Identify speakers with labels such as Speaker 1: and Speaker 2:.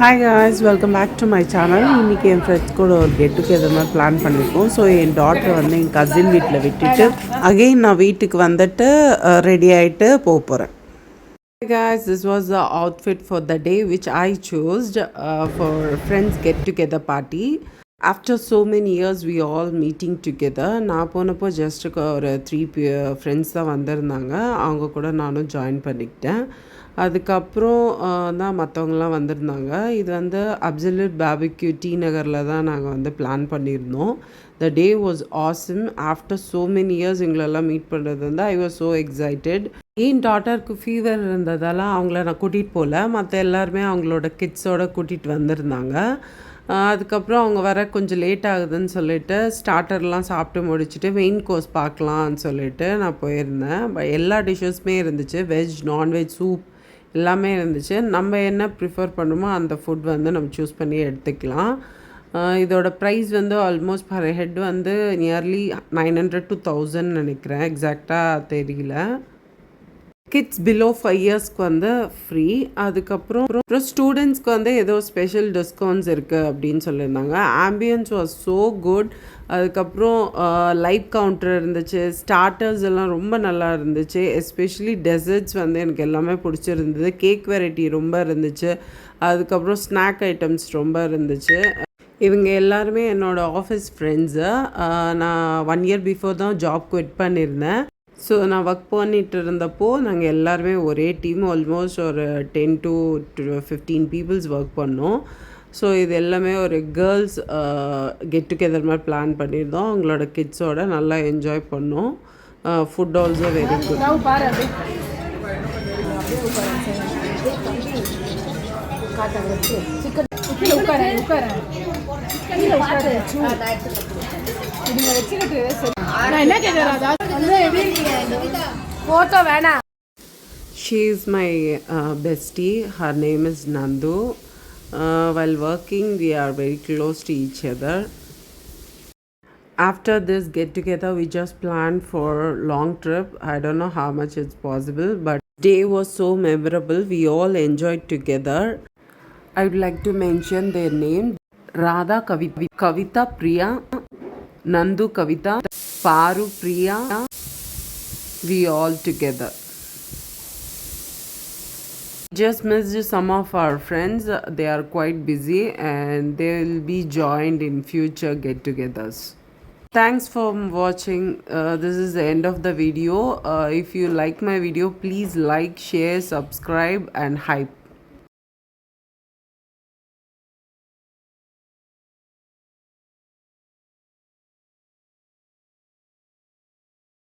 Speaker 1: Hi guys, welcome back to my channel. இன்றைக்கி என் friends கூட ஒரு கெட் டுகெதர் மாதிரி பிளான் பண்ணியிருக்கோம். ஸோ என் டாட்டரை வந்து என் கசின் வீட்டில் விட்டுட்டு அகெயின் நான் வீட்டுக்கு வந்துட்டு ரெடி ஆகிட்டு போக போகிறேன். Guys, this was the outfit for the day which I chose for friends get together party. After so many years we all meeting together. நான் போனப்போ ஜஸ்ட் ஒரு 3 ஃப்ரெண்ட்ஸ் தான் வந்திருந்தாங்க. அவங்க கூட நானும் ஜாயின் பண்ணிக்கிட்டேன். அதுக்கப்புறம் தான் மற்றவங்களாம் வந்திருந்தாங்க. இது வந்து அப்சல்யூட் பார்பிக்யூ டி நகரில் தான் நாங்கள் வந்து பிளான் பண்ணியிருந்தோம். The day was awesome. After so many years எங்களெல்லாம் மீட் பண்ணுறது வந்து ஐ வாஸ் ஸோ எக்ஸைட்டட். என் டாட்டருக்கு ஃபீவர் இருந்ததால் அவங்கள நான் கூட்டிகிட்டு போகல. மற்ற எல்லாருமே அவங்களோட கிட்ஸோடு கூட்டிகிட்டு வந்திருந்தாங்க. அதுக்கப்புறம் அவங்க வர கொஞ்சம் லேட் ஆகுதுன்னு சொல்லிட்டு ஸ்டார்டர்லாம் சாப்பிட்டு முடிச்சுட்டு மெயின் கோர்ஸ் பார்க்கலான்னு சொல்லிட்டு நான் போயிருந்தேன். எல்லா டிஷ்ஷஸுமே இருந்துச்சு. வெஜ், நான்வெஜ், சூப் எல்லாமே இருந்துச்சு. நம்ம என்ன ப்ரிஃபர் பண்ணுமோ அந்த ஃபுட் வந்து நம்ம சூஸ் பண்ணி எடுத்துக்கலாம். இதோட ப்ரைஸ் வந்து ஆல்மோஸ்ட் பர் ஹெட் வந்து நியர்லி 900 to 1000 நினைக்கிறேன். எக்ஸாக்டாக தெரியல. கிட்ஸ் பிலோ 5 இயர்ஸ்க்கு வந்து ஃப்ரீ. அதுக்கப்புறம் ஸ்டூடெண்ட்ஸ்க்கு வந்து ஏதோ ஸ்பெஷல் டிஸ்கவுண்ட்ஸ் இருக்குது அப்படின்னு சொல்லியிருந்தாங்க. Ambience was so good. அதுக்கப்புறம் லைட் கவுண்டர் இருந்துச்சு. ஸ்டார்டர்ஸ் எல்லாம் ரொம்ப நல்லா இருந்துச்சு. எஸ்பெஷலி டெசர்ட்ஸ் வந்து எனக்கு எல்லாமே பிடிச்சிருந்தது. கேக் வெரைட்டி ரொம்ப இருந்துச்சு. அதுக்கப்புறம் ஸ்நாக் ஐட்டம்ஸ் ரொம்ப இருந்துச்சு. இவங்க எல்லாருமே என்னோடய ஆஃபீஸ் ஃப்ரெண்ட்ஸு. நான் 1 year பிஃபோர் தான் ஜாப் குவிட் பண்ணியிருந்தேன். ஸோ நான் ஒர்க் பண்ணிகிட்டு இருந்தப்போ நாங்கள் எல்லாருமே ஒரே டீம் ஆல்மோஸ்ட் ஒரு 10 to 15 பீப்புள்ஸ் ஒர்க் பண்ணோம். ஸோ இது எல்லாமே ஒரு கேர்ள்ஸ் கெட் டுகெதர் மாதிரி பிளான் பண்ணியிருந்தோம். அவங்களோட கிட்ஸோட நல்லா என்ஜாய் பண்ணோம். Food also very good. She is my bestie. Her name is Nandu. While working, we are very close to each other. After this get together, we just planned for long trip. I don't know how much it's possible, but day was so memorable. We all enjoyed together. I would like to mention their name: Radha Kavita Priya, Nandu Kavita, Paru Priya. We all together. Just missed some of our friends. They are quite busy and they will be joined in future get-togethers. Thanks for watching. This is the end of the video. If you like my video, please like, share, subscribe and hype.